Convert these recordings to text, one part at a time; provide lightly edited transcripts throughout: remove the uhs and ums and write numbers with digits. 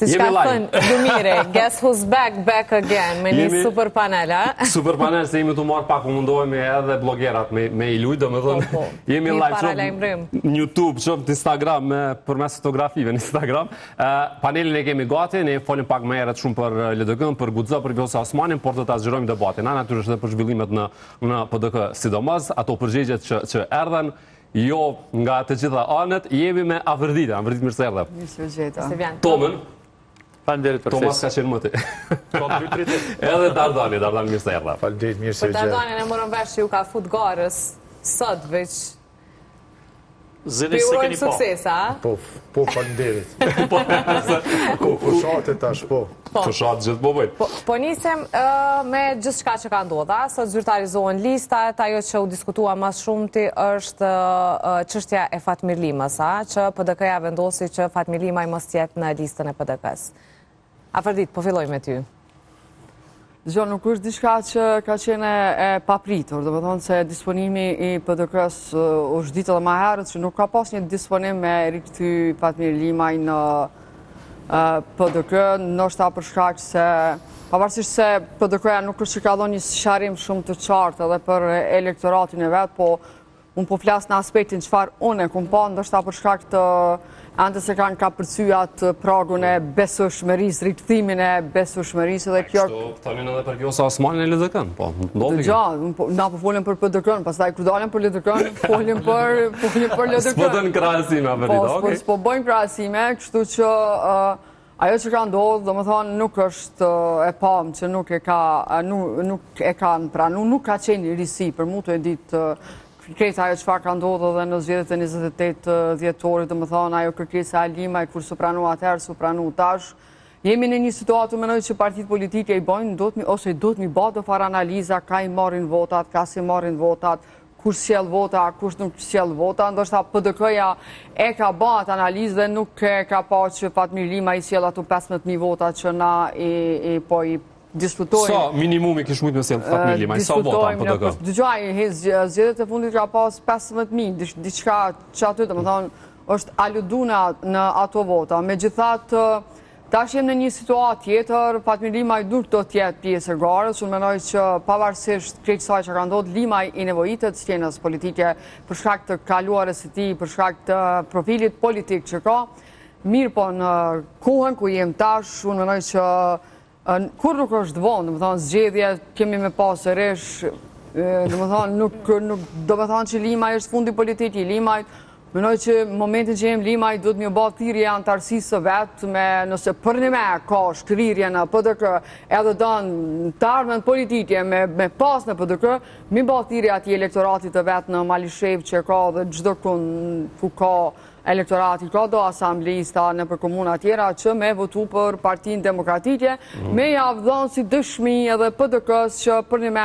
Si që ka thënë, Lumire, guess who's back again, me një super panel, a? Super panel, se jemi të marrë pak, mundohemi edhe blogerat me i lujtë, me thënë, jemi live shumë në YouTube, shumë në Instagram, përmes fotografive në Instagram. Panelin e kemi gati, ne folim pak më herët shumë për LDK, për Guxo, për Vjosa Osmanin, por do ta zgjerojmë debatin. Na natyrisht edhe për zhvillimet në PDK sidomos, ato përgjigjet që erdhen. Jo, nga të gjitha anët, jemi me Avërdita. Avërdit mirë se erdhe. Mirë se gjeta. Tomën. Falënderit për Tomas ka qenë mëti. Edhe Dardani mirë se erdhe. Falënderit mirë se gjeta. Për Dardani ne morëm vesh që ju ka fut garës, sot veç. Zini se keni po. Sukses, a? Po, falënderit. Po, fushatet tash, po. Fushat gjithë po bëjt. Po nisem me gjithë shka që ka ndodha, sot zyrtarizohen listat, ajo që u diskutua mas shumëti është çështja e Fatmir Limës, që PDK-ja vendosi që Fatmir Lima i mos jetë në listën e PDK-s. Afërdit, po filloj me ty. Gjo, nuk është diçka që ka qene e papritur, do më thonë se disponimi i PDK-s është ditë edhe ma herët që nuk ka pas një disponim me rikëty Fatmir Limaj në PDK, ndoshta për shkak se, pavarësisht se PDK-ja nuk është që ka dhënë një sqarim shumë të qartë edhe për elektoratin e vetë, po unë po flasë në aspektin çfarë unë e kumë pa, ndoshta për shkak të ante se kanë ka përcyjat pragun e besueshmërisë, rikthimin e besueshmërisë dhe kjo... Kështu, thamin edhe për Vjosa Osmanin e LDK-n, po, ndodhi kjo. Na po folim për PDK-n, pastaj kur dalim për LDK-n, folim për LDK-n. S'po dënë krahasime, Avërdita, okej. S'po bëjmë krahasime, kështu që ajo që ka ndodhur, domethënë nuk është e pam që nuk e kanë pranuar, nuk ka qenë risi për mu të e ditë kërkesa ajo çfarë ka ndodhur edhe në zgjedhjet e 28 dhjetorit, domethënë ajo kërkesa e Limaj kur su pranu atëherë, su pranu tash. Jemi në një situatë mendoj që partitë politike i bojnë ose do të mi bë do fare analiza, ka i marrin votat, ka si marrin votat, kush sjell vota, kush nuk sjell vota, ndoshta PDK-ja e ka bë atë analizë dhe nuk e ka pa që Fatmir Lima i sjell ato 15.000 vota që na po i diskutojmë. Sa minimumi kish mujtë me sjellë Fatmir Lima, sa vota në PDK? Dëgjoj, zgjedhjet e fundit ka pas 15.000, diçka që aty domethënë është aluduna në ato vota. Megjithatë, tash jem në një situatë tjetër, Fatmir Limaj duhet të jetë pjesë e garës, unë mendoj që pavarësisht krejt kësaj që ka ndodhur, Limaj i nevojitet skenës politike për shkak të kaluarës së tij, për shkak të profilit politik që ka. Mirë po në kohën ku jem tash, unë mendoj që kur nuk është vonë, domethënë zgjedhje kemi me pasërish, domethënë nuk domethënë që Limaj është fundi politik i Limajt. Mendoj që momentin që jem Limaj duhet më bë thirrje antarësisë së vet, nëse për një me ka shkrirje në PDK, edhe don të ardhmen politike me pas në PDK, më bë thirrje atij elektoratit të vet në Malishev që ka dhe çdo ku ka elektorati, ka do asamblista në për komuna tjera që me votu për Partinë Demokratike, me javë dhënë si dëshmi edhe PDK-s që për një me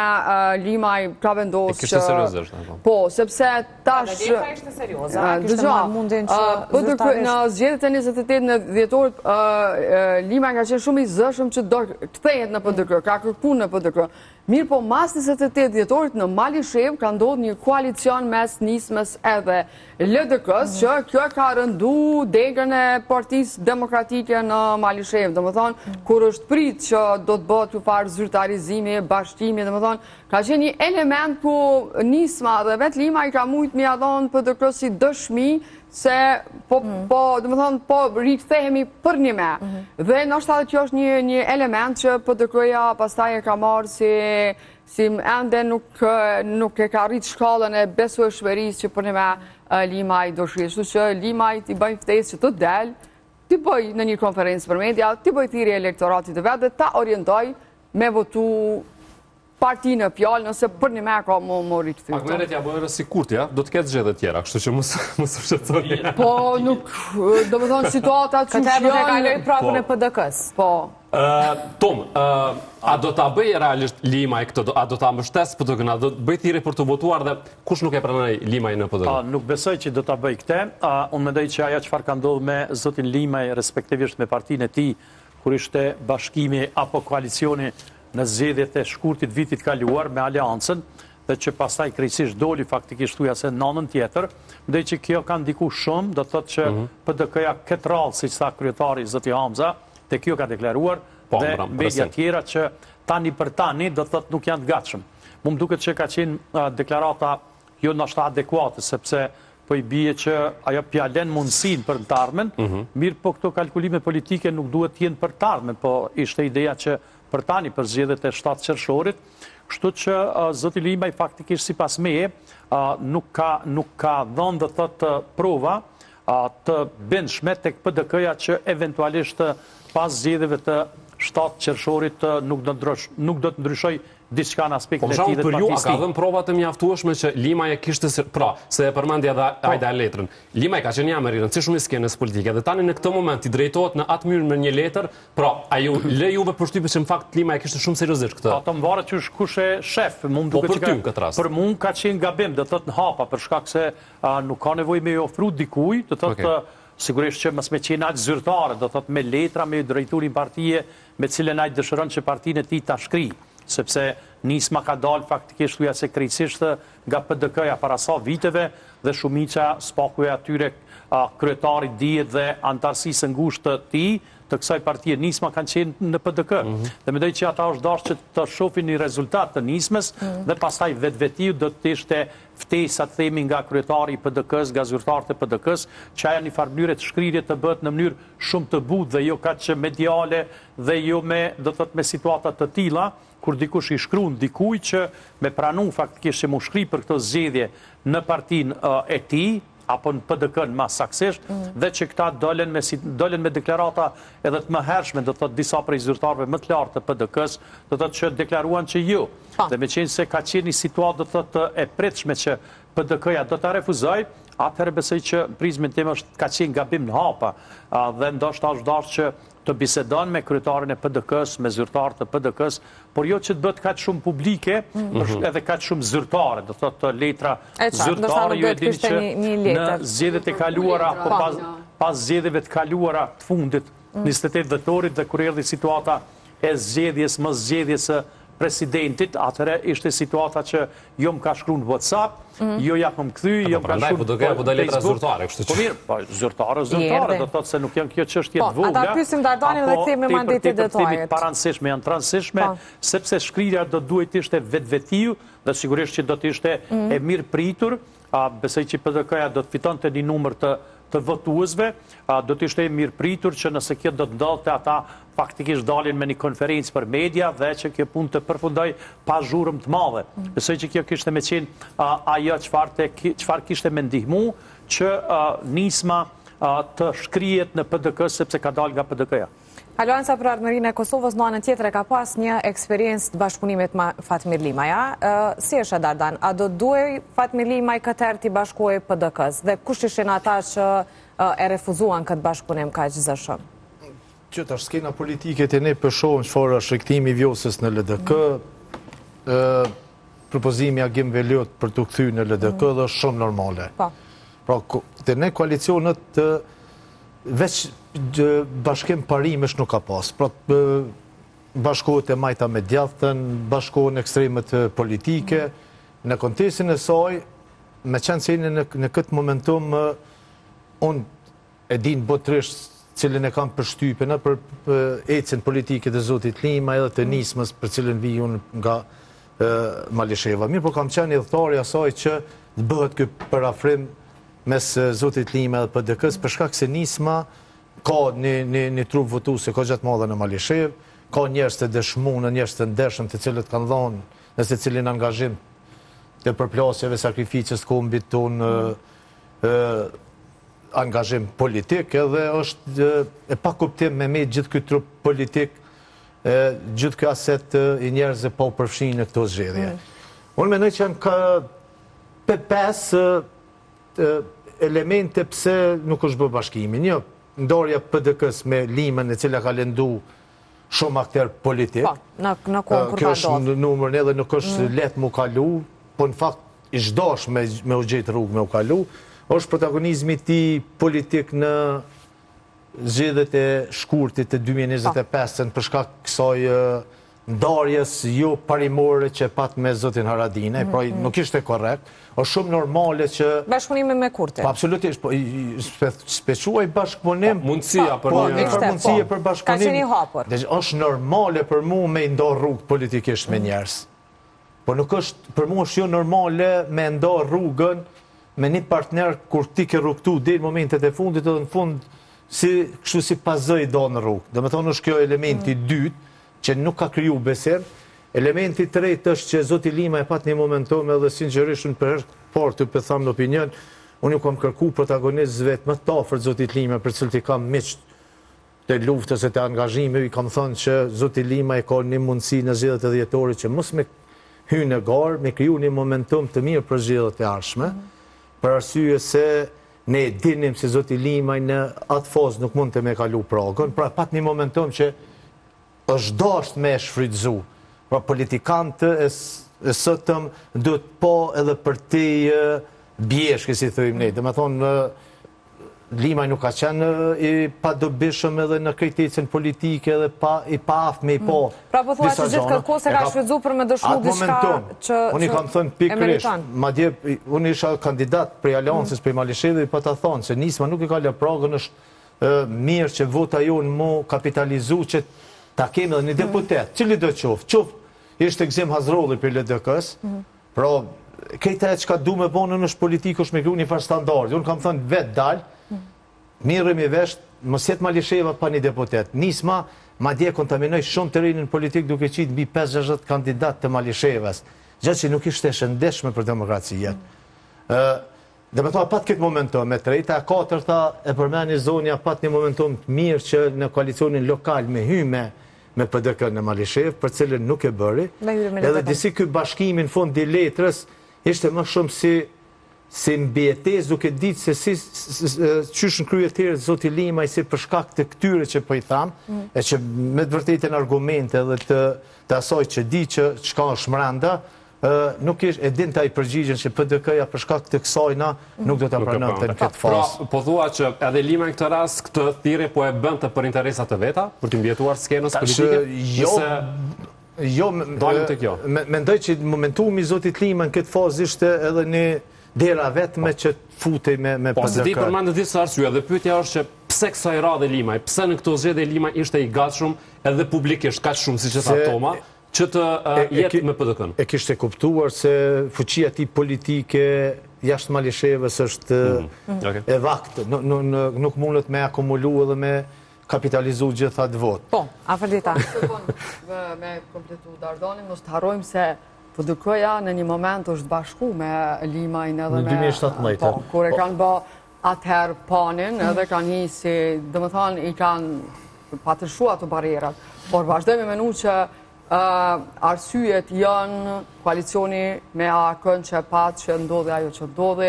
Limaj ka vendosë që... E kështë seriozë është? Po, sepse tash... Dhe ka ishte serioza, kështë marrë mundin që zyrtarisht... Në zgjedhjet e 28 në dhjetorit, Limaj ka qenë shumë i zëshëm që do kthehet në PDK, ka kërkuar në PDK. Mirë po, mas 28 dhjetorit në Malishev ka ndodhur një koalicion mes Nismës edhe LDK-s që kjo ka rëndu degën e Partisë Demokratike në Malishev. Domethënë, kur është prit që do të bëhet një farë zyrtarizimi, bashkimi, domethënë, ka qenë një element ku Nisma dhe vetë Limaj ka mujt mi adhon PDK si dëshmi se domethënë po rikthehemi për një me. Dhe ndoshta kjo është një element që PDK-ja pastaj e ka marrë si ende nuk e ka rrit shkallën e besueshmërisë që për një me Limaj do shkrijë. Kështu që Limaj t'i bëjnë ftesë që të del, t'i bëj në një konferencë për media, t'i bëj thirrje elektoratit të vet dhe ta orientoj me votu partinë e pjallë, nëse për një me ka më rikëthy. Pak meret ja bojërë si kurtja, do të ketë zgjedhje tjera, kështu që mësë shqetësoni. Po, nuk, do më thonë situatat që këtë e për të kaloj prapën e PDK-s. Po. Tom, a do t'a bëj realisht Limaj këtë, a do t'a mbështes PDK-n, a do të bëj thirrje për të votuar dhe kush nuk e pranoj Limaj në PDK? Nuk besoj që do t'a bëj këtë, unë mendoj që ajo çfarë ka ndodhur me zotin Limaj, respektivisht me partinë e tij, kur ishte bashkimi apo koalicioni në zgjedhjet e shkurtit vitit kaluar me Aleancën, dhe që pastaj krejtësisht doli faktikisht thuja se nënën tjetër, mendoj që kjo ka ndikuar shumë, do të thotë që PDK-ja këtë rallë, siç tha kryetari zoti Hamza, të kjo ka deklaruar, dhe media tjera që tani për tani do thot nuk janë të gatshëm. Mu më duket që ka qenë deklarata jo nështë adekuate, sepse po i bie që ajo pjalen mundësin për të ardhmen, mirë po këto kalkulime politike nuk duhet t'jenë për të ardhmen, po ishte ideja që për tani për zgjedhjet e 7 qershorit, kështu që zoti Limaj faktikisht sipas meje nuk ka dhënë dhe thot prova të bëndshme tek PDK-ja që eventualisht pas zgjedhjeve të 7 qershorit nuk do të ndryshoj diçka në aspektin e tij dhe të partisë. A ka dhënë prova të mjaftueshme që Limaj e kishte se e përmendja edhe Ajda letrën. Limaj ka qenë jam e rëndësishëm i skenës politike dhe tani në këtë moment i drejtohet në atë mënyrë me një letër, pra a ju le juve përshtypje që në fakt Limaj kishte shumë seriozisht këtë. Ato mvaret që kush e shef, për mua ka qenë gabim, do thotë në hapa për shkak se nuk ka nevojë me i ofru dikujt, do thotë sigurisht që mos me qenë aq zyrtare, do thotë me letra, me drejturin partie, me cilën ai dëshiron që partinë e tij ta shkrijë, sepse nisma ka dalë faktikisht thuja se krejtësisht nga PDK-ja para sa viteve dhe shumica spakuja atyre kryetarit dihet dhe antarësisë ngushtë të tij të kësaj partie nisma kanë qenë në PDK. Dhe mendoj që ata është dashur që të shohin një rezultat të nismës dhe pastaj vetvetiu do të ishte ftesa të themi nga kryetari i PDK-s, nga zyrtarët e PDK-s, që ajo në farë mënyrë të shkrirje të bëhet në mënyrë shumë të butë dhe jo kaq mediale dhe jo me do të thotë me situata të tilla kur dikush i shkruan dikujt që me pranu faktikisht që mu shkri për këtë zgjedhje në partinë e tij apo në PDK-n më saktësisht, dhe që këta dolen me deklarata edhe të mëhershme, do të thotë disa prej zyrtarëve më të lartë të PDK-s, do të thotë që deklaruan që jo. Dhe me qenë se ka qenë një situatë do të thotë e pritshme që PDK-ja do ta refuzoj, atëherë besoj që prizmin tim ka qenë gabim në hapa dhe ndoshta është dashur që të bisedon me kryetarin e PDK-s, me zyrtarët e PDK-s, por jo që të bëhet kaq shumë publike, edhe kaq shumë zyrtare, do thotë letra zyrtare, ju e dini që në zgjedhjet e kaluara apo pas zgjedhjeve të kaluara të fundit 28 dhjetorit dhe kur erdhi situata e zgjedhjes mos zgjedhjes së presidentit, atëherë ishte situata që jo më ka shkruar në WhatsApp, jo ja më kthy, jo më ka shkruar po do letra zyrtare, kështu që. Po mirë, po zyrtare, do thotë se nuk janë kjo çështje të vogla. Ata pyesin Dardanin dhe kthehen me mandete detajet. Parancishme janë transishme, sepse shkrirja do duhet të ishte vetvetiu dhe sigurisht që do të ishte e mirë pritur, besoj që PDK-ja do të fitonte një numër të votuesve, do të ishte e mirë pritur që nëse kjo do të ndodhte ata faktikisht dalin me një konferencë për media dhe që kjo punë të përfundoj pa zhurmë të madhe. Besoj që kjo kishte me qenë ajo çfarë kishte me ndihmu që nisma të shkrihet në PDK sepse ka dalë nga PDK-ja. Aleanca për Ardhmërinë e Kosovës në anën tjetër ka pas një eksperiencë të bashkëpunimit me Fatmir Limaja. Si është Dardan? A do duhej Fatmir Limaj këtë herë t'i bashkojë PDK-s? Dhe kush ishin ata që e refuzuan këtë bashkëpunim kaq zëshëm? Që tash skena politike të ne përshohën çfarë është riktimi i Vjosës në LDK, propozimi Agim Veliut për të kthyer në LDK dhe është shumë normale. Pra, të ne koalicionet veç bashkim parimesh nuk ka pas. Pra, bashkohet e majta me djathtën, bashkohen ekstremet politike. Në kontekstin e saj, me qenë se në këtë momentum, unë e din botërisht cilën e kam përshtypjen për ecjen politike të zotit Lima edhe të nismës për cilën vi unë nga Malisheva. Mirë, po kam qenë idhëtari asaj që të bëhet ky parafrim mes zotit Lima dhe PDK-s për shkak se nisma ka një trup votuese ka gjatë madhe në Malishev, ka njerëz të dëshmuar, njerëz të ndershëm të cilët kanë dhënë në secilin angazhim të përplasjeve, sakrificës të kombit tonë, angazhim politik, edhe është e pa kuptim me gjithë këtë trup politik, gjithë këtë aset i njerëzve pa u përfshirë në këto zgjedhje. Unë mendoj që janë ka 5 elemente pse nuk është bërë bashkimi. Një, ndarja PDK-s me Limën, e cila ka lëndu shumë akter politik. Kjo është numër edhe nuk është letë mu kalu, po në fakt i zhdash me u gjetë rrugë me u kalu, është protagonizmi ti politik në zgjedhjet e shkurtit të 2025 për shkak kësaj ndarjes jo parimore që pat me zotin Haradinaj, pra nuk ishte korrekt, është shumë normale që... Bashkëpunimi me Kurti. Po, absolutisht, po, spequaj bashkëpunim... Mundësia për një... mundësia për bashkëpunim... Ka qeni hapur. Është normale për mu me ndar rrugë politikisht me njerës. Po nuk është, për mu është jo normale me ndar rrugën me një partner kur ti ke rrugtu dhe në momentet e fundit dhe në fund kështu si pazëj do në rrugë. Dhe me thonë është kjo elementi dytë, që nuk ka kriju besim. Elementi tretë është që Zoti Lima e pat një momentum edhe sinqerisht për herë parë të pëtham në opinion, unë ju kam kërku protagonist vetë më të afërt Zoti Lima për cilët i kam miqt të luftës e të angazhime, i kam thënë që Zoti Lima e ka një mundësi në zgjedhjet e dhjetorit që mos me hynë në garë, me kriju një momentum të mirë për zgjedhjet e ardhshme, për arsye se ne dinim se Zoti Lima në atë fazë nuk mund të me kalu pragën, pra pat një momentum që është dasht me shfrytzu. Pra politikantë e sëtëm duhet po edhe për ti bjeshke, si thëjmë ne. Dhe me thonë, Lima nuk ka qenë i padobishëm edhe në kriticën politike edhe i pa aftë me i po. Pra po thua që gjithë këtë se ka shfrytzu për me dëshmu diçka që unë i kam thënë pikrish, ma dje, unë isha kandidat prej Aliancës, prej Malishevë, pa ta thonë, se Nisma nuk i ka lë pragën, është mirë që vota jonë mu kapitalizu që ta kemi edhe një deputet, cili do qoftë ishte Gzim Hazrolli për LDK-s, pra, kejta e që ka du me bonën është politikë, është me kru një farë standardi. Unë kam thënë vetë dalë, mirëm i vesht, mos jetë Malisheva pa një deputet. Nisma, ma dje kontaminoj shumë të rinën politikë duke qitë mbi 50 kandidat të Malishevas, gjatë që nuk ishte shëndeshme për demokracijet. Dhe me toa pat këtë momentum, me trejta, katërta e përmeni zonja pat një momentum të mirë që në koalicionin lokal me hyme me PDK në Malishev, për cilën nuk e bëri, edhe disi këtë bashkimin fond i letrës, ishte më shumë si mbjetez duke ditë se si qysh në kryetërë Zoti Lima i si përshkak të këtyre që po i thamë, e që me të vërtetën argumente dhe të asoj që di që qka është mranda, nuk ishtë e din të i përgjigjen që PDK-ja përshkak të kësajna nuk do të pranonte në këtë fasë. Pra, po thua që edhe Lima në këtë rast këtë thirrje po e bën të për interesat të veta, për të mbjetuar skenës politike? Jo, mendoj që momentumi Zotit Lima në këtë fazë ishte edhe një dera vetme që futej me PDK. Po, se ti përmendë disa arsye, dhe pyetja është që pse kësaj radhe Limaj, pse në këto zgjedhje Lima ishte i gatshëm edhe publikisht kaq shumë siç e tha Toma, që të jetë me PDK-n. E kishte kuptuar se fuqia ti politike jashtë Malishevës është e vaktë. Nuk mundet me akumulu edhe me kapitalizu gjithat votë. Po, Aferdita. Me kompletu Dardani, mos të harrojmë se PDK-ja në një moment është bashku me Limajnë edhe me... Në 2017. Po, kur e kanë bë atëherë panin, edhe kanë hi si, dhe më thanë, i kanë patërshua të barierat. Por vazhdojmë me menu që arsyet janë koalicioni me AK-n që pat që ndodhe ajo që ndodhe,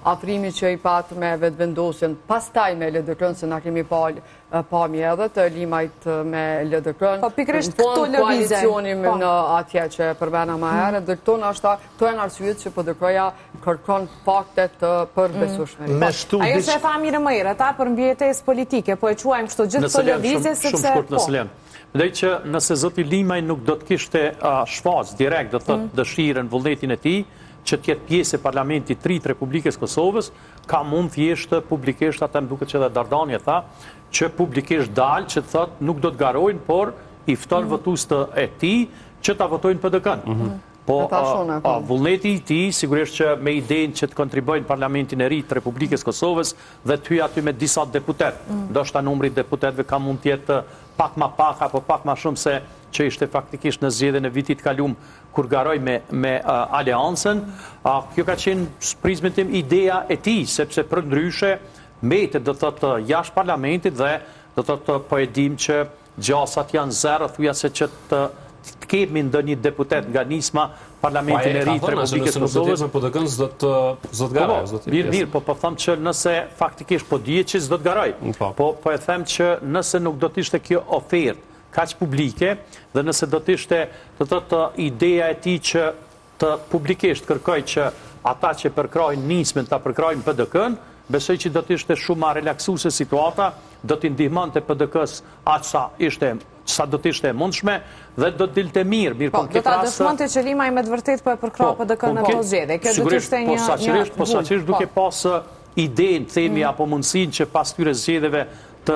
afrimi që i pat me vetëvendosjen, pastaj me LDK-n, se na kemi pami edhe të Limajt me LDK-n, në fond koalicioni në atje që përbena ma herë, dhe këto janë arsyet që PDK-ja kërkon faktet të përbesueshme. Ajo që e tha mirë më herët, për mbjetesë politike, po e quajmë kështu gjithë të lëvizje, sepse... Mendoj që nëse Zoti Limaj nuk do të kishte shfaqë direkt, do të thotë dëshirën, vullnetin e tij, që të jetë pjesë e Parlamentit të ri të Republikës Kosovës, ka mund thjesht publikisht, atë më duket që edhe Dardani e tha, që publikisht dalë që të thotë nuk do të garojnë, por i fton votues e tij që ta votojnë PDK-n. Po, vullneti i tij, sigurisht që me idenë që të kontribojnë Parlamentin e ri të Republikës Kosovës dhe të hyjë aty me disa deputet. Ndoshta numri deputetëve ka mund të jetë pak ma pak apo pak ma shumë se që ishte faktikisht në zgjedhjen e vitit kaluar kur garoi me Aleancën. Kjo ka qenë prizmin tim ideja e tij, sepse për ndryshe mbetet do thotë jashtë Parlamentit dhe do thotë po e dim që gjasat janë zero, thuja se që të kemi ndonjë deputet nga Nisma Parlamentin e ri të Republikës Kosovës. Po e ka thënë se nëse nuk do të zot garoj. Mirë, po them që nëse faktikisht po dihet që s'do të garoj. Po e them që nëse nuk do të ishte kjo ofertë kaq publike dhe nëse do të ishte do thotë ideja e tij që të publikisht kërkoj që ata që përkrojnë Nismën ta përkrojnë PDK-n, besoj që do të ishte shumë ma relaksuese situata, do t'i ndihmonte PDK-s aq sa ishte sa do të ishte e mundshme dhe do të dilte mirë. Po, do ta dëshmonte që Limaj me të vërtet po e përkrah PDK në këto zgjedhje. Kjo do të ishte një posaçërisht duke pas idenë, themi, apo mundësinë që pas këtyre zgjedhjeve të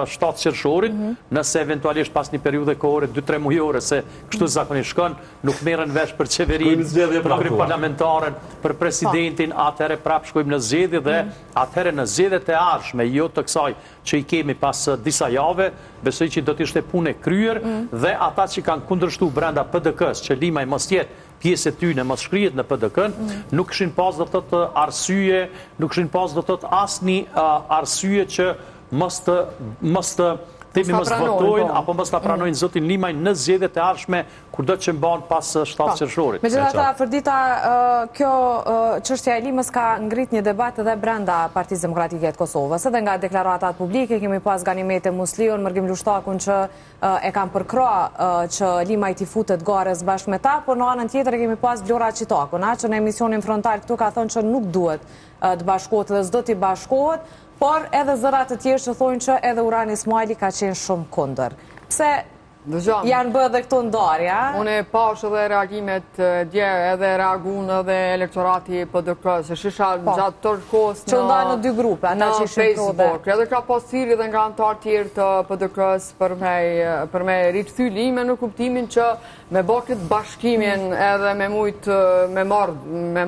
7 qershorit, nëse eventualisht pas një periudhe kohore 2-3 mujore, se kështu zakonisht shkon, nuk merren vesh për qeverin, për kryeparlamentaren, për presidentin, atëherë prap shkojmë në zgjedhje dhe atëherë në zgjedhjet e ardhshme, jo të kësaj që i kemi pas disa jave, besoj që do të ishte punë e kryer dhe ata që kanë kundërshtuar brenda PDK-s që Limaj mos jetë pjesë e tyne mos shkrihet në PDK-n, nuk kishin pas do të thotë arsye, nuk kishin pas do të thotë asnjë arsye që mos të themi mos votojnë apo mos ta pranojnë zotin Limaj në zgjedhjet e ardhshme kurdo që mban pas 7 qershorit. Megjithatë, Afërdita, kjo çështja e Limës ka ngrit një debat edhe brenda Partisë Demokratike të Kosovës, edhe nga deklaratat publike kemi pas Ganimete Musliun, Mërgim Lushtakun që e kanë përkrah që Limaj t'i futet gares bashkë me ta, por në anën tjetër kemi pas Vlora Qitakun, që në emisionin frontal këtu ka thonë që nuk duhet të bashkohet dhe s'do t'i bashkohet, por edhe zërat të tjerë që thonë që edhe Urani Ismaili ka qenë shumë kundër. Pse janë bërë dhe këto ndarja? Unë e pash edhe reagimet dje, edhe reagun edhe elektorati PDK, se shisha gjatë tërë kohës në 2 grupe, në Facebook, edhe ka pas thirrje dhe nga anëtar tjerë të PDK-s për me rikëthy Lime në kuptimin që me bë këtë bashkimin edhe me mujtë me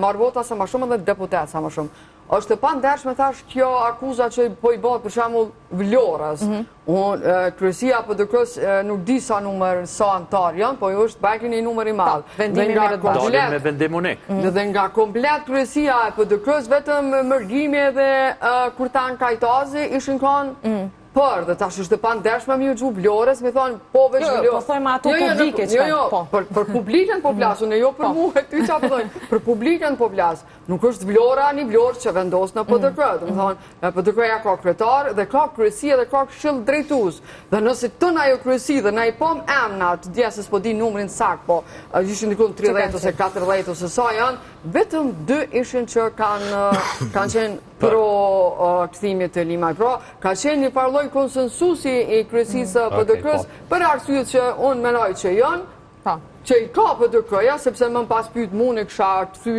marrë vota sa ma shumë edhe deputet sa ma shumë. Është pa ndershme thash kjo akuza që po i bëhet për shembull Vlorës. Kryesia PDK-s nuk di sa numër sa antar janë, po është bajki një numër i madh. Me vendim unik. Dhe nga komplet kryesia e PDK-s vetëm Mërgimi dhe Kurtan Kajtazi ishin kanë për, dhe tash është pa ndershme mi u gju Vlorës, mi thonë, po veç Vlorës. Po thojmë ato publike që për publikën po plasë, unë jo për mu e ty që apë thojnë, për publikën po plasë. Nuk është Vlora një Vlorë që vendosë në PDK, dhe më thonë, PDK-ja ka kryetar dhe ka kryesia dhe ka këshill drejtues. Dhe nëse të na jo kryesi dhe na i pom emnat, dje se s'po di numrin sak, po ishin dikun 30 ose 40 ose sa janë, vetëm 2 ishin që kanë qenë pro këthimit të Limaj. Pra, ka qenë një parloj konsensusi i kryesisë PDK-s për arsyet që unë menoj që janë, që i ka PDK-ja, sepse më pas pyet mu në kësha këthy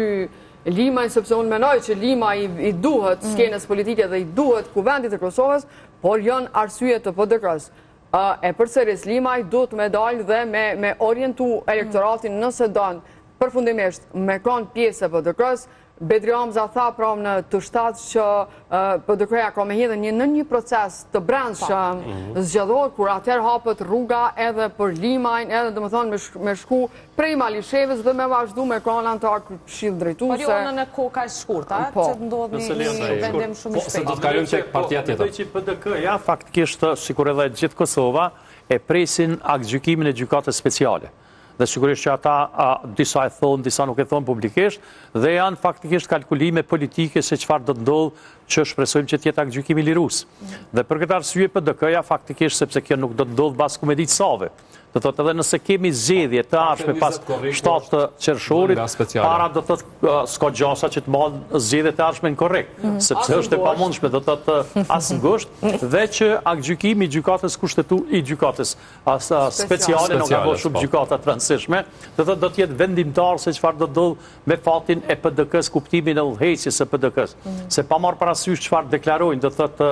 Limaj, sepse unë menoj që Limaj i duhet skenës politike dhe i duhet kuvendit të Kosovës, por janë arsyet të PDK-s. E përsëris Limaj duhet me dalë dhe me orientu elektoratin nëse donë përfundimisht me kanë pjesë e PDK-s. Bedri Hamza tha pram në të shtatë që PDK-ja ka me hedhë në një proces të brendshëm zgjedhor, kur atëherë hapët rruga edhe për Limajn, edhe dhe më thonë me shku prej Malishevës dhe me vazhdu me kanë antar këshill drejtuese. Por jo në kohë ka shkurta, që të ndodhë një vendim shumë shpejt. Se do të kalojmë tek partia tjetër. Që PDK-ja faktikisht, sikur edhe gjithë Kosova, e presin aktgjykimin e gjykatës speciale. Dhe sigurisht që ata disa e thonë, disa nuk e thonë publikisht, dhe janë faktikisht kalkulime politike se çfarë do të ndodhë që shpresojmë që tjetë aktgjykimi lirus. Dhe për këtë arsye PDK-ja faktikisht, sepse kjo nuk do të ndodhë bas kumedit save. Do të thotë edhe nëse kemi zgjedhje të ardhshme pas 7 qershorit, para do të thotë s'ka gjasa që të marrë zgjedhjet e ardhshme në korrekt, sepse është e pamundshme, do të thotë as ngusht, dhe që aktgjykimi i gjykatës kushtetuese i gjykatës speciale, nuk ka shumë gjykata të rëndësishme, do të jetë vendimtar se çfarë do të ndodhë me fatin e PDK-s, kuptimin e udhëheqjes së PDK-s. Se pa marrë parasysh çfarë deklarojnë, do të thotë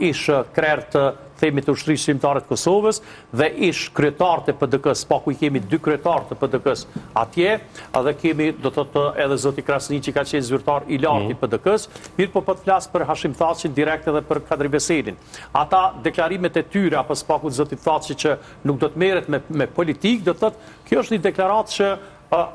ish krerë të themi të ushtrisë shqiptare të Kosovës dhe ish kryetarët e PDK-s, pa ku i kemi 2 kryetarë të PDK-s atje, edhe kemi do të thotë edhe zoti Krasni që ka qenë zyrtar i lartë i PDK-s, mirë po të flas për Hashim Thaçin direkt edhe për Kadri Veselin. Ata deklarimet e tyre apo spakut zoti Thaçi që nuk do të merret me politikë, do të thotë kjo është një deklaratë që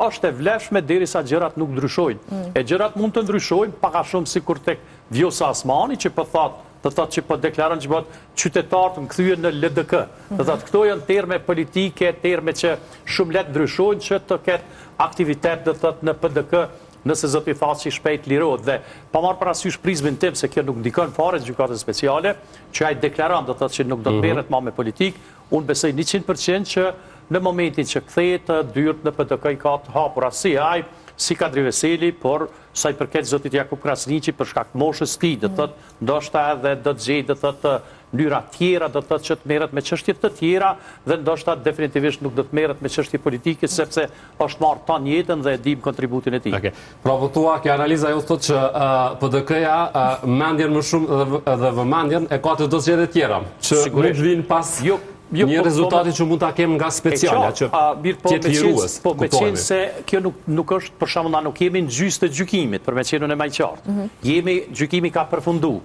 është e vlefshme derisa gjërat nuk ndryshojnë. E gjërat mund të ndryshojnë pak a shumë sikur tek Vjosa Asmani që po thotë të thotë që po deklaron që bëhet qytetarët më kthyen në LDK. Të thotë këto janë terme politike, terme që shumë lehtë ndryshojnë që të ketë aktivitet do thotë në PDK nëse zoti Thaçi shpejt lirohet dhe pa marrë parasysh prizmin tim se kjo nuk ndikon fare gjykatës speciale, që ai deklaron do thotë që nuk do të merret më me politikë, unë besoj 100% që në momentin që kthehet dyert në PDK i ka të hapura si ai si Kadri Veseli, por sa i përket zotit Jakub Krasniqi për shkak të moshës së tij, do thotë ndoshta edhe do të gjejë do thotë mënyra tjera do të thotë që të merret me çështje të tjera dhe ndoshta definitivisht nuk do të merret me çështje politike sepse është marrë tan jetën dhe e dim kontributin e tij. Okej. Pra po thua që analiza jote thotë që PDK-ja mendjen më shumë dhe vëmendjen e ka të dosjeve tjera që mund vinë pas një rezultati që mund ta kem nga speciale që tjetë lirues. Po me qenë se kjo nuk është, për shembull, na nuk jemi në gjysmë të gjykimit, për me qenë në më qartë. Gjykimi ka përfundu.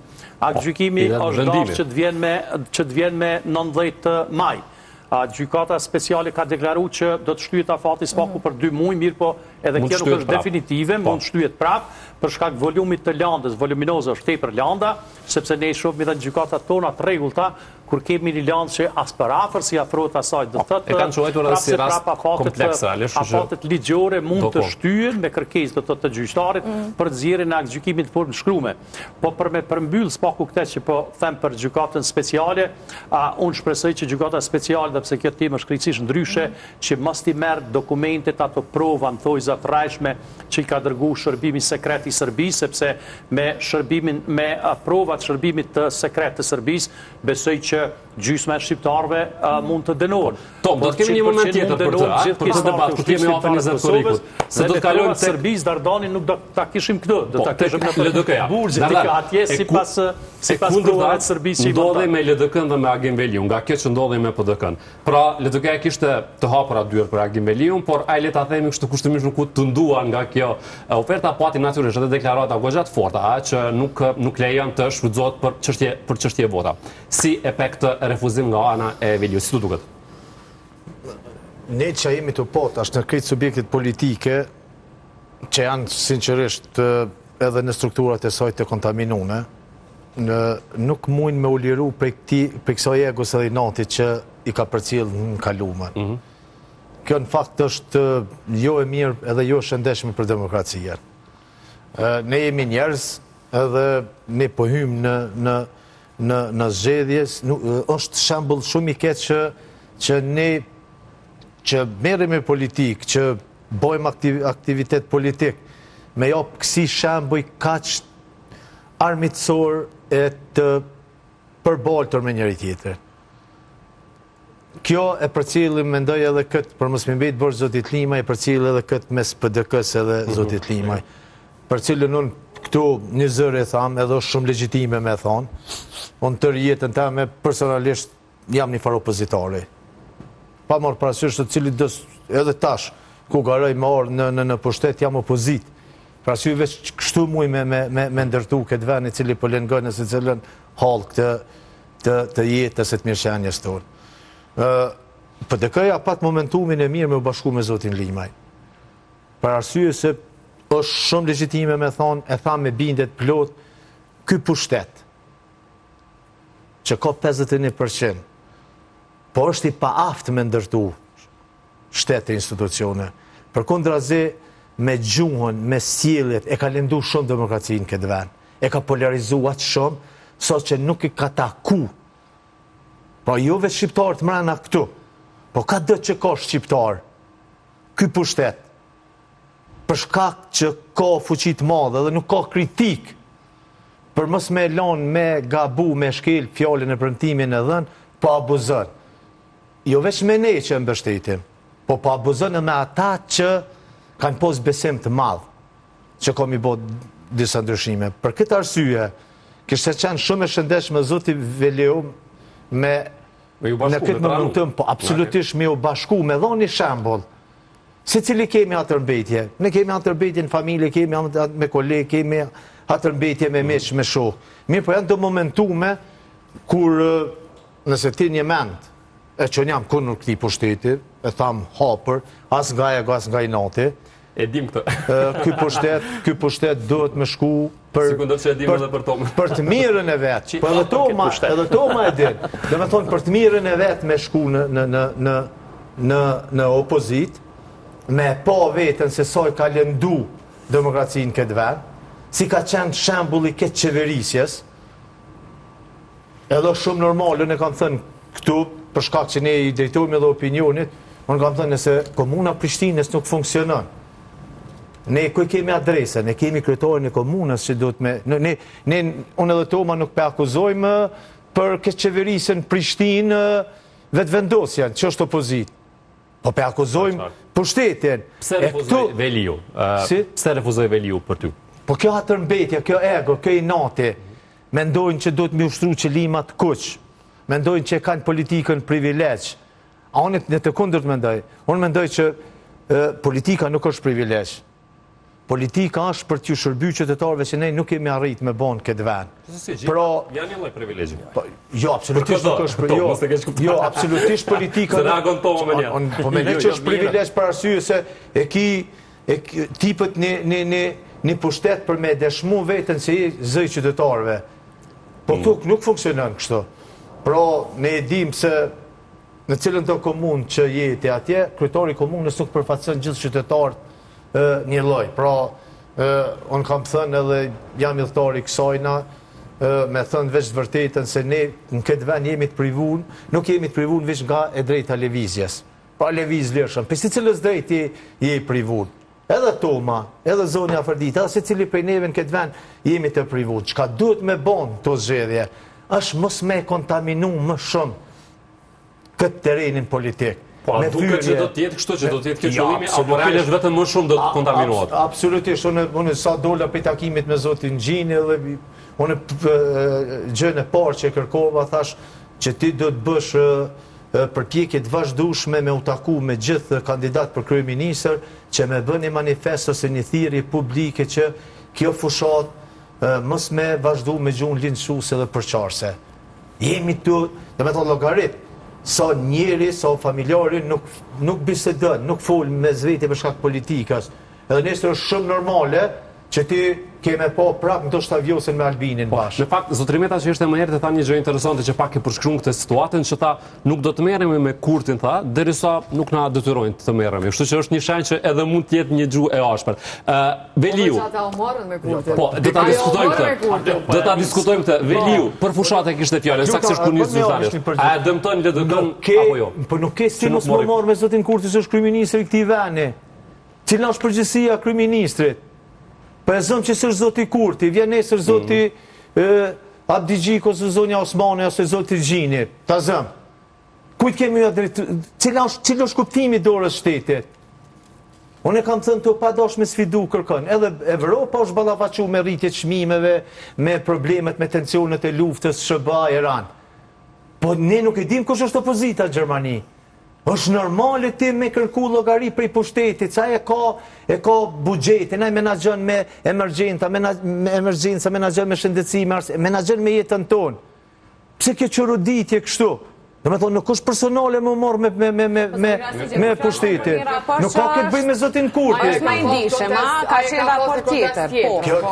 Gjykimi është dashur që të vjen me 19 maj. Gjykata speciale ka deklaruar që do të shtyhet afati spaku për 2 muaj, mirë po edhe kjo nuk është definitive, mund shtyhet prapë për shkak volumit të landës, voluminoze është tepër landa, sepse ne shohim edhe gjykatat tona të rregullta kur kemi një landë që as për afër si afrohet asaj, do thotë e kanë quajtur edhe si rast kompleks realisht, afatet ligjore mund të shtyhen me kërkesë do thotë të gjyqtarit për të nxjerrjen e gjykimit në formë shkruame. Po për me përmbyll spaku këtë që po them për gjykatën speciale, unë shpresoj që gjykata speciale, sepse kjo temë është krejtësisht ndryshe, që mos i merr dokumentet ato prova në thojza të rrajshme që i ka dërguar shërbimi sekret i Serbisë, sepse me provat shërbimit të sekret të Serbisë, besoj që gjysma e shqiptarëve mund të dënohen. Tom, do të kemi një moment tjetër për këtë debat, ku kemi afër 20 korrikut. Se do të kalojmë tek Serbisë, Dardanin nuk do ta kishim këtu, do ta kishim në LDK-ja. Burgjë atje sipas provave të Serbisë. Ndodhi me LDK-n dhe me Agim Veliun, nga kjo që ndodhi me PDK-n. Pra, LDK-ja kishte të hapura dyert për Agim Veliun, por ai le ta themi kështu kushtimisht nuk u tunduan nga kjo oferta, pati natyrisht edhe deklarata goxha të forta, që nuk lejon të shfrytëzohet për çështje vota. Si efekt refuzim nga ana e Veliut, si duket? Ne që jemi të potash në krejt subjektit politike, që janë sinqerisht edhe në strukturat e saj të kontaminune, nuk mujnë me u liru për kësaj egos edhe i natit që i ka përcjell në kalumen. Kjo në fakt është jo e mirë edhe jo shëndeshme për demokracia. Ne jemi njerëz edhe ne po hymë në zgjedhjes, është shembull shumë i keq që ne që merrem me politikë, që bëjmë aktivitet politik, me jap kësi shembuj kaq armiqësor e të përbaltur me njëri tjetrin. Kjo e përcjellim mendoj edhe këtë, për mos më mbet bërë zotit Limaj, përcjell edhe këtë mes PDK-s edhe zotit Limaj. Përcjellën unë këtu një zërë e tham, edhe është shumë legjitime me thonë. Unë tërë jetën time personalisht jam një farë opozitari. Pa marrë parasysh të cilit edhe tash, ku garoj më orë në pushtet, jam opozit. Pra sy veç kështu muj me ndërtu këtë vend i cili po lëngën e se cilën halë të jetës e të mirëqenjes tonë. PDK-ja pat momentumin e mirë me u bashku me zotin Limaj. Për arsye se është shumë legjitime me thonë, e thamë me bindet plot, ky pushtet, që ka 51%, po është i paaftë me ndërtu shtetë e institucione. Për kundrazi, me gjuhën, me sjelljet, e ka lëndu shumë demokracinë këtë vend. E ka polarizu atë shumë, sot që nuk i ka taku. Po jo vetë shqiptarët mrena këtu, po ka dë që ka shqiptar, ky pushtet, për shkak që ka fuqit madhe dhe nuk ka kritik, për mos me lanë me gabu, me shkel fjallin e premtimin e dhënë, po abuzën. Jo veç me ne që mbështetim, po abuzën e me ata që kanë pos besim të madhë, që komi bo disa ndryshime. Për këtë arsye, kishte qenë shumë e shëndeshme zoti Veliu në këtë momentum, po absolutisht me u bashku, me dhoni shembull. Se cili kemi atërmbetje. Ne kemi atërmbetje në familje, kemi me kolegë, kemi atërmbetje me miq, me shok. Mirë, po janë të momentume kur nëse ti një mend, e që njam kur nuk këti pushteti, e tham hapër, as nga e as nga i nati. E dim këtë. Ky pushtet duhet me shku për të mirën e vetë. Po edhe Toma e din. Dhe me thonë për të mirën e vetë me shku në opozit, me pa vetën se soj ka lëndu demokracinë këtë vend, si ka qenë shembulli këtë qeverisjes, edhe shumë normal, unë e kam thënë këtu, për shkak që ne i drejtojmë edhe opinionit, unë kam thënë nëse komuna Prishtinës nuk funksionon, ne ku kemi adrese, ne kemi kryetorin e komunës që duhet me... Unë edhe Toma nuk pe akuzojmë për këtë qeverisën Prishtinë vetë vendosjan, që është opozit. Po pe akuzojmë pushtetin. Pse refuzoj Veliu? Pse refuzoj Veliu për ty? Po kjo hatërmbetja, kjo ego, kjo inati, mendojnë që do të mi ushtru qëlimat kuq, mendojnë që kanë politikën privilegj. A unë në të kundërt mendoj. Unë mendoj që politika nuk është privilegj. Politika është për t'ju shërby qytetarëve që ne nuk kemi arrit me bon këtë vend. Janë një lloj privilegji. Jo, absolutisht nuk është privilegj. Jo, absolutisht politika. Se reagon to me një. Po me ne që është privilegj për arsye se e ki tipët një pushtet për me dëshmu vetën se i zëj qytetarëve. Po nuk funksionon kështu. Pra, ne e dim se në cilën të komunë që jeti atje, kryetari komunës nuk përfaqëson gjithë qytetarët një lloj. Pra, unë kam thënë edhe jam udhëtar i kësajna, me thënë veç vërtetën se ne në këtë vend jemi të privun, nuk jemi të privun veç nga e drejta lëvizjes. Pra lëviz lirshëm, për si cilës drejt je i privun. Edhe Toma, edhe zoni Afërdit, edhe se cili prej neve në këtë vend jemi të privun. Çka duhet me bon të zgjedhje, është mos me kontaminu më shumë këtë terenin politik. Po, a duke që do t'jetë kështu, që do t'jetë këtë qëllimi, apo realisht vetëm më shumë do të kontaminuat? Absolutisht, unë sa dola për takimit me zotin Gjini, dhe unë gjën e parë që e kërkova, thash që ti do të bësh përpjekje të vazhdueshme me u taku me gjithë kandidat për kryeministër, që me bëni manifest ose një thirrje publike që kjo fushat mos me vazhdu me gjuhën linçuese dhe përçarse. Jemi tu, dhe me thonë llogarit, sa njeri, sa familjari nuk bisedën, nuk folë me zveti për shkak politikës. Edhe nesër është shumë normale që ti keme po prap ndoshta vjosen me Albinin bashkë. Në fakt, zotri Meta që ishte më herët e tha një gjë interesante që pak e përshkruan këtë situatën, që tha nuk do të merremi me Kurtin, tha, derisa nuk na detyrojnë të merremi. Kështu që është një shenjë që edhe mund të jetë një gjuhë e ashpër. Veliu. Po, do ta diskutojmë këtë. Do ta diskutojmë këtë. Veliu, për fushatë kishte fjalën, saktësisht kur nis zyrtarisht. A e dëmton LDK-n apo jo? Po nuk ke si mos më marr me zotin Kurti se është kryeministri i këtij vendi. Cila është përgjegjësia e kryeministrit? Po e zëm që së zoti Kurti, vjen nesër zoti Abdigjiko, ose zonja Osmani, ose zoti Gjini, ta zëm. Kujt kemi cila është kuptimi dorës shtetit? Unë e kam thënë të padash me sfidu kërkën. Edhe Evropa është ballafaqu me rritje çmimeve, me problemet, me tensionet e luftës SBA-Iran. Po ne nuk e dim kush është opozita në Gjermani. Është normale ti me kërku llogari prej pushtetit, sa e ka buxhetin, ai menaxhon me emergjenca, menaxhon me shëndetësi, menaxhon me jetën tonë. Pse kjo çoruditje kështu? Do me thonë, nuk është personale më morë me pushtetin. Nuk ka këtë bëjmë me zotin Kurti. A është ma indishëm, ka qenë raport tjetër.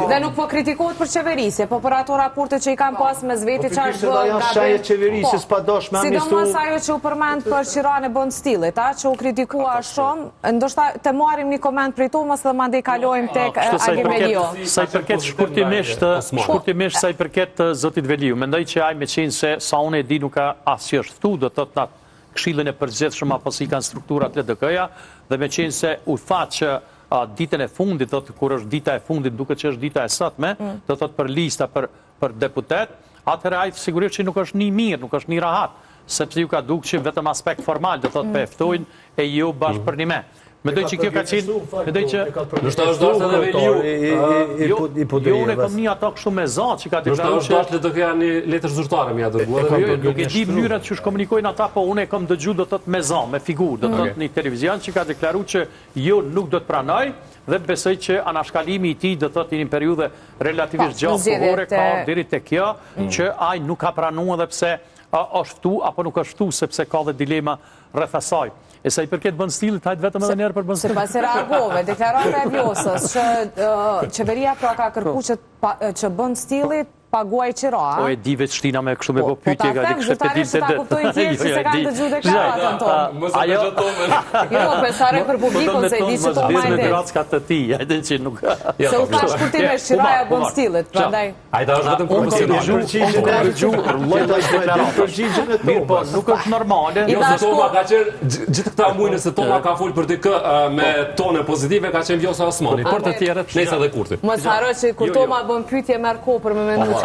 Dhe nuk po kritikohet për qeverisje, po për ato raporte që i kam pas me zveti që është bërë nga shaje qeverisjes pa dosh me amnistu. Sidomos ajo që u përmend për Qirane Bën Stilit, që u kritikua shumë, ndoshta të marim një koment prej Tomës dhe mandej kalojmë tek Agim Velio. Sa i përket shkurtimisht sa i përket zotit Veliu, mendoj që ai me qenë se sa unë e di nuk ka asgjë do të thotë në këshillin e përgjithshëm apo si kanë strukturat LDK-ja, dhe me qenë se u tha që ditën e fundit, kur është dita e fundit, duke që është dita e sotme, do thotë për lista për deputet, atëherë ai sigurisht që nuk është një mirë, nuk është një rahat, sepse ju ka dukë që vetëm aspekt formal, do thotë për eftojnë e jo bashkë për një me. Mendoj që kjo ka qenë, mendoj që nështë është dashtë edhe Veliu. Jo, unë e kom një ato kështu me zatë që ka deklaruar që... Nështë është dashtë LDK-ja një letër zyrtare me ja dërguar. Nuk e di mënyrat që shkomunikojnë ata, po unë e kom dëgju do të të me zatë, me figurë, do të të një televizion që ka deklaruar që jo nuk do të pranoj, dhe besoj që anashkalimi i tij do të të një periudhe relativisht gjatë kohore ka deri te kjo, që ai nuk ka pranuar edhe pse është ftu apo nuk është ftu, sepse ka dhe dilema rreth asaj. E sa i përket Bën Stilit, hajtë vetëm edhe njerë për Bën Stilit. Se pas e reagove, deklarata e Vjosës, që qeveria pra ka kërku që Bën Stilit paguaj qira. Po e di veç shtina me kështu me po pytje ga di kështë pedim të dhe. Po ta them, zyrtarisht ta kuptojnë tjerë që se kanë të gju deklaratën tonë. Mësë të gjë tomen. Jo, pesare për publikun, se i di që to ma me gratska të ti, ajde që nuk... Se u thash kurti me shqiraja Bën Stilit, prandaj... Ajda është vetëm profesional. Nuk është normale. Toma ka qenë, gjithë këta mujnë se Toma ka full për dikë me tone pozitive, ka qenë Vjosa Osmani. Për të tjerët, nejsa dhe Kurti. Mos harro që kur Toma bën pyetje merr kohë për me menduar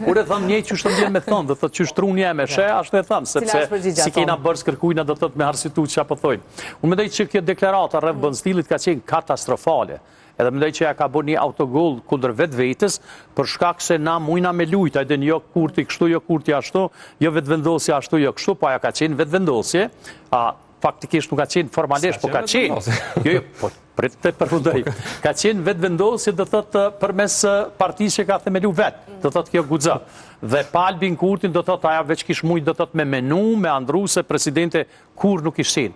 Unë e thëmë njëj që shtë mbjen me thëmë, dhe thëtë që shtrunë jeme, ashtë e thëmë, sepse si kena bërës kërkujna dhe thëtë me harsitu që apo thojnë. Unë mendoj që kjo deklarata rreth Bonstilit ka qenë katastrofale. Edhe mendoj që ja ka bërë një autogol kundër vetë vetës, për shkak se na mujna me lujt, ajde jo kurti kështu, jo kurti ashtu, jo vetëvendosje ashtu, jo kështu, pa ja ka qenë vetëvendosje, faktikisht nuk ka qenë formalisht, po ka qenë. Jo, po pritë të përfundoj. Ka qenë vetëvendosje dhe thëtë përmes partisë që ka themelu vetë, dhe thëtë kjo guxë. Dhe pa Albin Kurtin do thot aja veç kish mujt do thot me menu, me andru se presidente kur nuk ishin.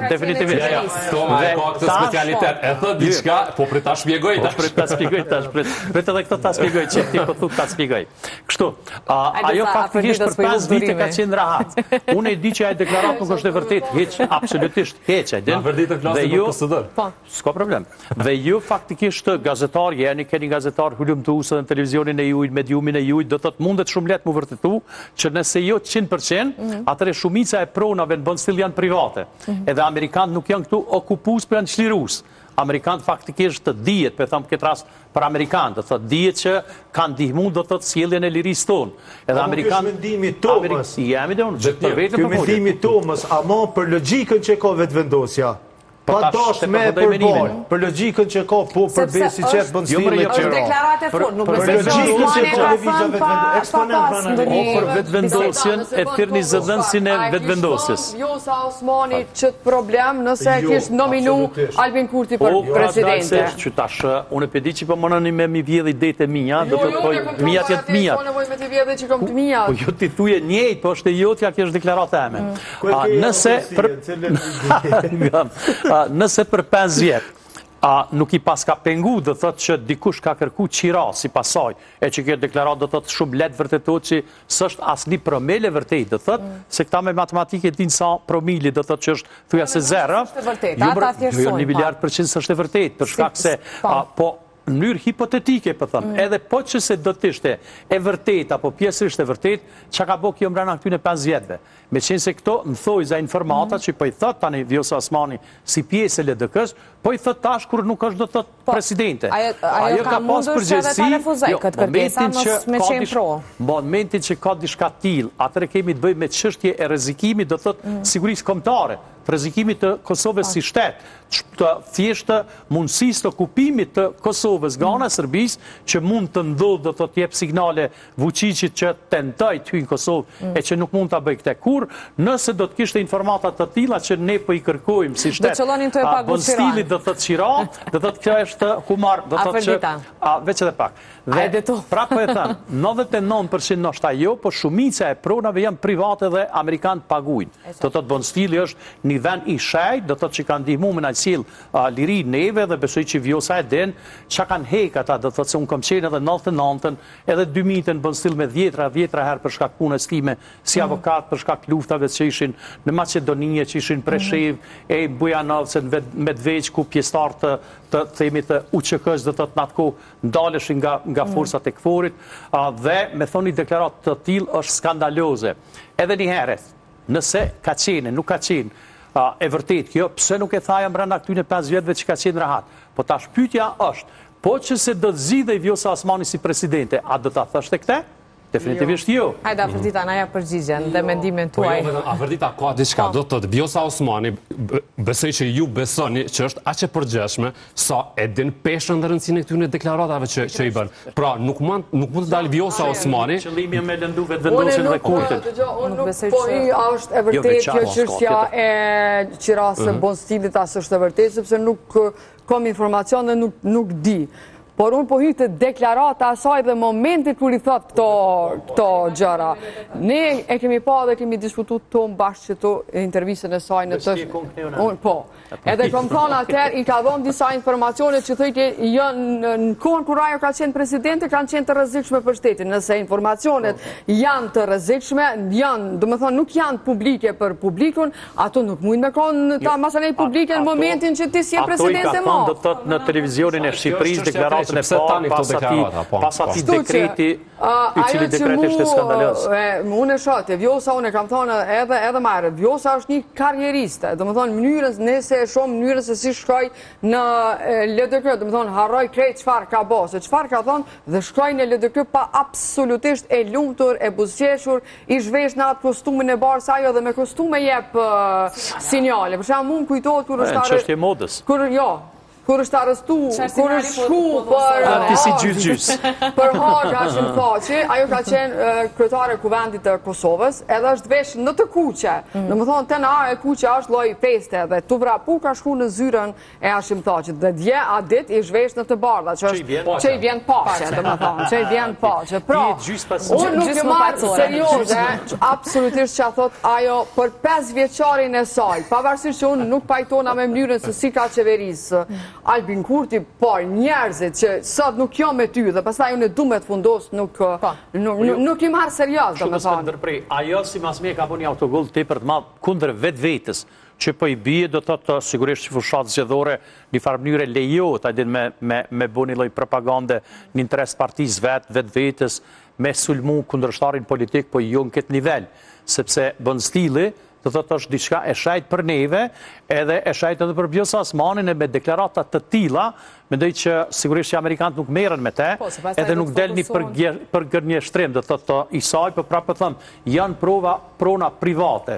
Definitivisht. Toma e ka këtë specialitet. E thot diçka, po për ta shpjegoj tash. Për ta shpjegoj tash. Për edhe këtë ta shpjegoj që ti po thot ta shpjegoj. Kështu, ajo faktikisht për 5 vite ka qenë rahat. Unë e di që ai deklarat nuk është e vërtetë, hiç, absolutisht hiç, e din. Dhe ju s'ka problem. Dhe ju faktikisht gazetar jeni, keni gazetar hulumtues në televizionin e juaj, mediumin e juaj, do thot mundet shumë letë më vërtetu që nëse jo 100%, atëre shumica e pronave në Bonstill janë private. Edhe Amerikanë nuk janë këtu okupus për janë qlirus. Amerikanë faktikisht të dijet, për thëmë këtë rast për Amerikanë, të thot dijet që kanë ndihmu do të sjelljen e lirisë tonë. Edhe Amerikanë... Kjo mendimi Tomës. Jemi dhe unë, për vetëm Kjo mendimi Tomës, ama për logjikën që ka vetëvendosja. Pa dash me përbal, për logjikën që ka po për besi qëtë Bonstillit është deklarat e fort, nuk për logjikën që televizja për vetëvendosjen e thirrni zëdhënësin e vetëvendosjes. Jo sa Osmani qëtë problem nëse kishtë nominu Albin Kurti për presidente. Që tash, unë e pedi që po mënëni me mi vjedhe idejt e mija, dhe të poj mijat jetë mijat. Po nevoj me t'i vjedhe që kom të mijat. Po ju t'i thuje njejt, po është e jotja kjo është deklarat e eme. Nëse për 5 vjetë nuk i pas ka pengu dhe thëtë që dikush ka kërku qira si pasaj, e që kjo deklarat dhe thëtë shumë letë vërtetot që sështë asni promile vërtet dhe thëtë, se këta me matematike din sa promili dhe thëtë që është thuja se zera, jo 1 miliard % sështë e vërtet, për shkak se po në mënyrë hipotetike, për thëmë, edhe po që se do të ishte e vërtet, apo pjesërisht e vërtet, që ka bo kjo mbrana këtyne 5 vjetëve. Me qenë se këto në thoj za informata që po i thët tani Vjosa Osmani si pjesë e LDK-s, po i thët tash kur nuk është do thët presidente. Ajo ka mundur që edhe ta refuzoj këtë kërkesa me qenë pro. Momentin që ka dishka til, atëre kemi të bëjmë me çështje e rrezikimit, do thët sigurisë kombëtare, rrezikimit të Kosovës si shtet, të thjeshtë mundësisë të okupimit të Kosovës nga ana e Serbisë, që mund të ndodhë do të jep signale Vučićit që tentoj të hyjë në Kosovë e që nuk mund ta bëj këtë kur, nëse do të kishte informata të tilla që ne po i kërkojmë si shtet. Bonstilit do thotë qira, do thotë kjo është humar, do thotë që veç edhe pak. Dhe prapë e thënë, 99% nështë ajo, po shumica e pronave janë private dhe Amerikanë paguajnë. Do thotë Bonstili është një vend i shejt, do thotë që kanë ndihmu me na sjell liri neve dhe besoj që Vjosa e den çka kanë hek ata, do thotë se unë kam qenë edhe 99-ën, edhe 2000-ën në Bonstill me 10 herë për shkak punës time si avokat për shkak luftave që ishin në Maqedoni, që ishin Preshev, e Bujanovce, Medveç, ku pjesëtar të themi të UÇK-s do thotë natko ndaleshin nga forcat e KFOR-it dhe me thoni deklarat të tillë është skandaloze. Edhe një herë, nëse ka qenë, nuk ka qenë e vërtet kjo, pse nuk e thaja brenda këtyne 5 vjetëve që ka qenë rahat. Po tash pyetja është, po që se do të zgjidhej Vjosa Osmani si presidente, a do ta thoshte këtë? Definitivisht jo. Hajde Afrodita, na ja përgjigjen dhe mendimin tuaj. Afrodita ka diçka, do të thotë Vjosa Osmani, besoj që ju besoni që është aq e përgjithshme sa e din peshën dhe rëndësinë e këtyre deklaratave që i bën. Pra, nuk mund të dalë Vjosa Osmani. Qëllimi me lëndu vetëvendosjen dhe kurtin. Unë nuk po i është e vërtet kjo çështja e qirasë Bonstilit as është e vërtet, sepse nuk kam informacion dhe nuk di. Por unë po hyjtë deklarata asaj dhe momentit kur i thot këto gjëra. Ne e kemi pa dhe kemi diskutu tonë bashkë që to intervjisën e saj në të... Po. Edhe kom thonë atër, i ka dhonë disa informacione që thëjtë në kohën kur ajo ka qenë presidente, kanë qenë të rrezikshme për shtetin. Nëse informacionet janë të rrezikshme, do me thonë nuk janë publike për publikun, ato nuk mujnë me konë ta masanej publike në momentin që ti si e presidente ma. Ato i ka thonë do të thotë në televizionin e Shqipërisë deklarat deklaratën e parë, pas ati dekreti, i cili dekreti është skandalës. Unë e shote, Vjosa, unë e kam thonë edhe marë, Vjosa është një karjeriste, dhe më thonë mënyrën, nëse e shumë mënyrën se si shkoj në LDK, dhe më thonë harroj krejt qëfar ka bo, se qëfar ka thonë dhe shkoj në LDK pa absolutisht e lumëtur, e buzqeshur, i zhvesh në atë kostumin e barë sa jo dhe me kostume jep sinjale. Për shumë mund kujtojt kur është që është e modës. Kur është arrestu, kur është shku për Hag Hashim Thaçi, ajo ka qenë kryetare e Kuvendit të Kosovës, edhe është vesh në të kuqe. Në më thonë, të në e kuqe është loj feste, dhe të vrapu ka shku në zyren e Hashim Thaçit, dhe dje a dit i zhvesh në të bardha, që i vjen pache, dhe më thonë, që i vjen pache. Pra, unë nuk e marë serioze, absolutisht që a thot ajo për 5 vjeqarin e saj, pavarësisht që unë nuk pajtona me mënyrën se si ka qeverisë, Albin Kurti, por njerëzit që sot nuk jo me ty dhe pastaj unë e du me të fundos nuk i marë serios, dhe me thonë. Ajo si mas me ka po një autogol të për të madhë kundër vetë vetës, që po i bie do të sigurisht që fushatë zgjedhore një farë mënyre lejot, a din me bo një loj propagande një interes partiz vetë vetës, me sulmu kundërshtarin politik, po jo në këtë nivel, sepse bën stili, do të është diçka e shajt për neve, edhe e shajt edhe për Vjosa Osmanin e me deklaratat të tilla, mendoj që sigurisht që Amerikanët nuk merren me te, edhe nuk delni për gërnje shtrem, do të thotë i saj, për prapë të thëmë, janë prona private,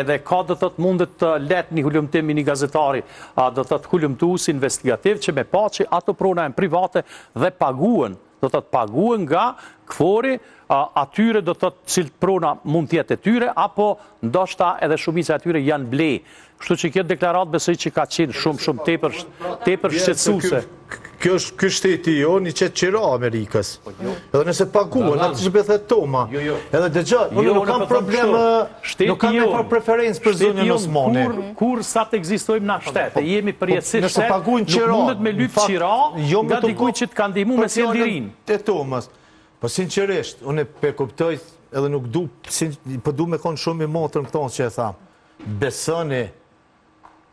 edhe ka do të thotë mundet të let një hulumtim i një gazetari, do të thotë hulumtues investigativ, që me pa që ato prona e private dhe paguen, do të thotë paguen nga këfori, atyre do të thotë cilë prona mund tjetë e tyre, apo ndoshta edhe shumica e tyre janë ble. Kështu që kjo deklarat besoj që ka qenë shumë tepër shqetësuese. Ky shteti jo një qetë qira Amerikës. Edhe nëse paguën, atë që bethet Toma. Edhe dëgjë, unë nuk kam problem, nuk kam me për preferencë për zonën Osmani. Kur sa të egzistojmë na shtetë, jemi përjetësisht shtet, nuk mundet me lypë qira, nga dikuj që të kanë ndihmu me si lirin. Te Tomas. Po sinqerisht, unë e kuptoj edhe nuk du me konë shumë i motër në këtonë që e thamë. Besëni,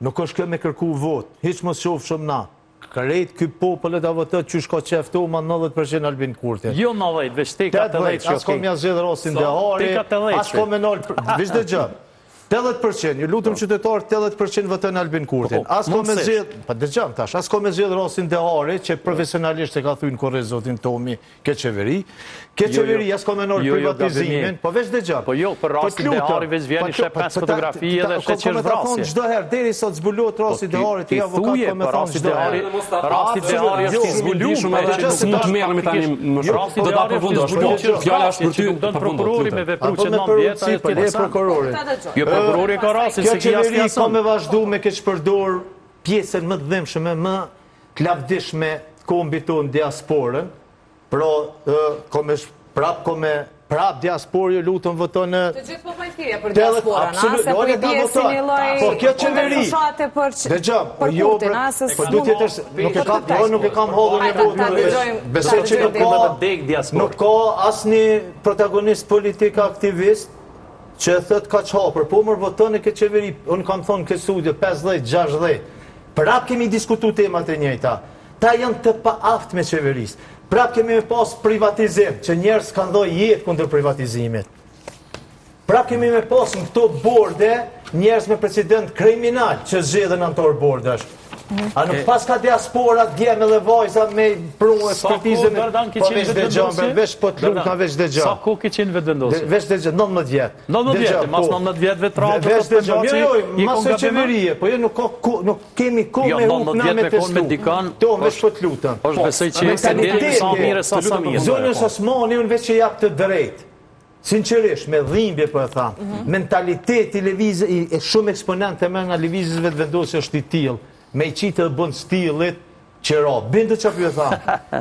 nuk është kjo me kërku votë, hiq më shofë shumë na. Kërejt këj popullet a vëtët që shko qeftu ma 90% Albin Kurti. Jo 90, veç teka të lejtë që okej. As kom ja zhjedhë rosin dhe hari, as kom e nërë, vish dhe gjë. 80%, ju lutëm qytetarë 80% vëtën Albin Kurtin. As kom e zhjedhë, pa dhe gjëm tash, as kom e zhjedhë rosin dhe hari, që profesionalisht e ka thuj në kore zotin Tomi, ke qeveri. Ke qeveri, as kom e nërë privatizimin, po veç dhe gjëm. Po jo, për rasin dhe hari veç vjen i shep 5 fotografi edhe shep që është vrasje. Gjdo herë, deri sot zbulot rasin dhe hari, ti avokat kom e thonë gjdo herë. Rasin dhe hari është i zbulume, që mund të merrem tani më shumë. Do ta përfundosh. Fjala është për ty, prokurori me vepru që 9 vjet ai të prokurori ka rasin se kia s'ka qeveri ka me vazhdu me keq përdor pjesën më të dhimshme, më klavdishme të kombit tonë diasporën, pra prap diasporë ju lutëm vëton në... Të gjithë po pajtirja për diasporën, se po i bje si një loj... Po kjo qeveri... Dhe gjëm, nuk e kam hodhën e votën, besoj që nuk ka asni protagonist politik aktivist, që thët ka qhapër, po mërë votën e këtë qeveri, unë kam thonë këtë studje, 50-60, prap kemi diskutu temat e njëjta, ta janë të pa aft me qeveris, prap kemi me pas privatizim, që njerës kanë dhoj jetë kundër privatizimit, prap kemi me pas në këto borde, njerës me president kriminal, që zxedhen në antor bordesh. A nuk pas ka diaspora, djemë dhe vajza me prunë e skretize me... Po veç dhe gjëmë, veç po të lumë ka veç dhe gjëmë. Sa ku ki qenë vetë vendosë? Veç dhe gjëmë, 19 vjetë. 19 vjetë, mas 19 vjetë vetratë... Veç dhe gjëmë, mas e qeverije, po jo nuk kemi ku me hup na me testu. To, veç po të lutëm. është besoj që e se djetë sa mire, sa mire. Zonës Osmani, unë veç që japë të drejtë. Sinqerisht, me dhimbje për e thamë, mentaliteti e shumë eksponente me nga levizizve të vendosë është i tilë, me i qitë dhe bënd stilit që ra. Bindë që për e thamë,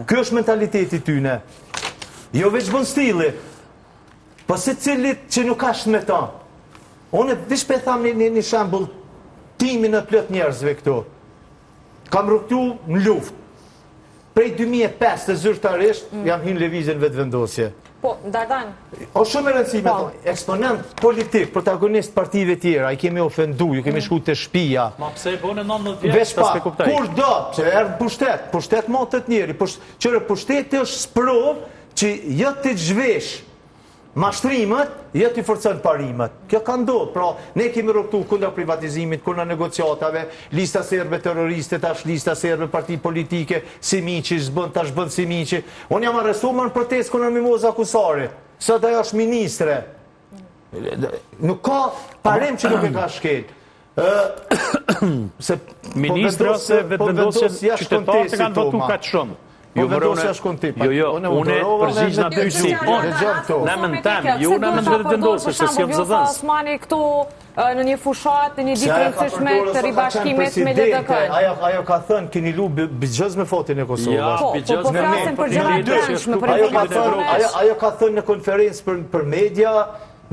kjo është mentaliteti tyne. Jo veç bënd stilit, po se cilit që nuk ashtë me ta. Unë vish për e thamë një shambull, timin e plët njerëzve këto. Kam ruktu në luft. Prej 2005 të zyrtarisht, jam hinë levizin vetë vendosje. Po, Dardan. O shumë e rëndësishme, eksponent politik, protagonist partive tjera, i kemi ofendu, ju kemi shku të shpia. Ma pse e bone 19 vjetë, Vespa, kur do, që erë pushtet matët njeri, qërë pushteti është sprov që jëtë të gjvesh mashtrimet, jëtë i forcën parimet. Kjo ka ndodhë, pra ne kemi rëptu kundra privatizimit, kundra negociatave, lista serbe terroriste, tash lista serbe parti politike, Simici, tash bën Simici. Unë jam arrestu më në protest kundra Mimoza Kusari, sot ajo është ministre. Nuk ka parem që nuk e ka shkel. Ministra se vetëvendosjen qytetarët e kanë votu ka të shumë. Po vendosja është konë tipa. Jo, une përgjigj në dy si. Në më në temë, jo në më në vetëvendosje, se si jam zëdhëns. Osmani këtu në një fushat, në një ditë rëndësishme të ribashkimit me LDK-n. Ajo ka thënë, keni lu bëgjëz me fotin e Kosovës. Ja, bëgjëz po flasim për gjëra të brendshme, për informacione. Ajo ka thënë në konferencë për media,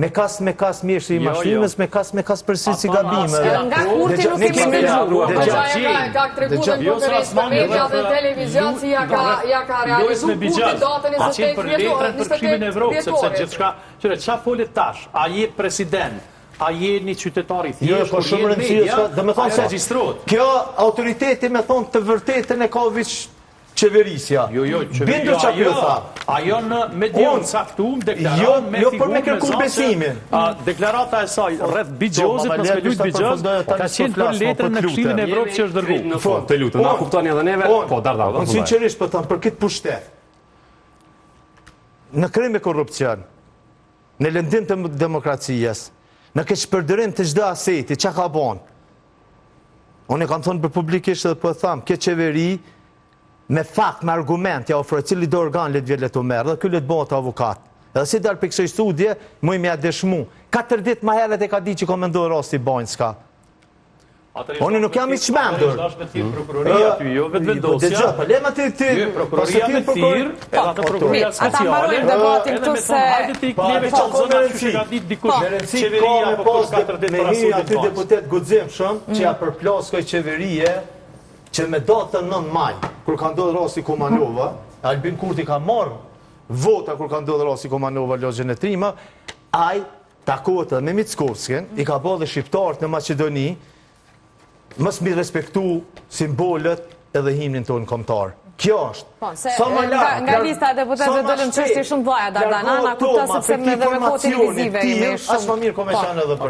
me kas mjeshtë i mashrimës, me kas përsi si gabime. Nga kurti nuk kemi dëgjuar. Ka treguar në konferencë për media dhe televizion si ja ka realizuar kurti datën 28 vjetor. Për Këshillin e Evropës, sepse gjithçka, qa folet tash, a je president, a je një qytetari thjesht, po shumë rëndësishme, dhe me thonë se kjo autoriteti me thonë të vërtetën e ka vish qeverisja. Bindu që apë tha. Ajo në medion saktum, deklaron me figurë me besimin. Deklarata e saj rreth Bigjozit, nësë me lujtë Bigjoz, ka qenë për letrën në Këshillin e Evropës që është dërgu. Në fond, të lutë, na kuptoni edhe neve, po, Dardan. Unë sinqerisht për thëmë, për këtë pushtet, në krim e korrupcion, në lëndim të demokracijes, në këtë shpërdërim të gjda aseti, që ka bon? Unë e kam thonë për publikisht dhe për thamë, këtë qeveri, me fakt, me argument, ja ofroj cili do organ le të vjetë të merë, dhe kjo le të bëhet avukat. Edhe si dalë për kësoj studje, mu i me a dëshmu. 4 dit ma heret e ka di që ka me ndohë rasti bajnë s'ka. Unë nuk jam i qmendur. Prokuroria ty, jo vetë vendosja. Lema të Prokuroria me tirë, edhe atë prokuroria speciale, edhe me thonë hajde të i kleve që në zonat që ka ditë dikush qeveria apo kërës 4 dit për asur aty deputet gudzim shumë, që ja përplaskoj qeverie, që me datën 9 maj, kur ka ndodhë rasti Komanova, Albin Kurti ka marrë vota kur ka ndodhë rasti Komanova logjën e Trima, aj takohet edhe me Mickovskin, i ka bërë dhe shqiptarët në Macedoni, mës mi respektu simbolet edhe himnin tonë kombëtar. Kjo është. Nga lista e deputetëve dëllëm qështi shumë dhaja, Dardana, na kupta sepse me dhe me kohë televizive ime shumë. Asë më mirë komisione edhe për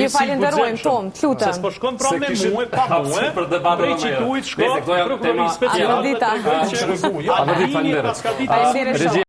ju falenderojmë, Tom, të lutëm. Se s'po shkon pra me muë, pa muë, prej që tuit shko, prokurori special, Adodita. Adodita,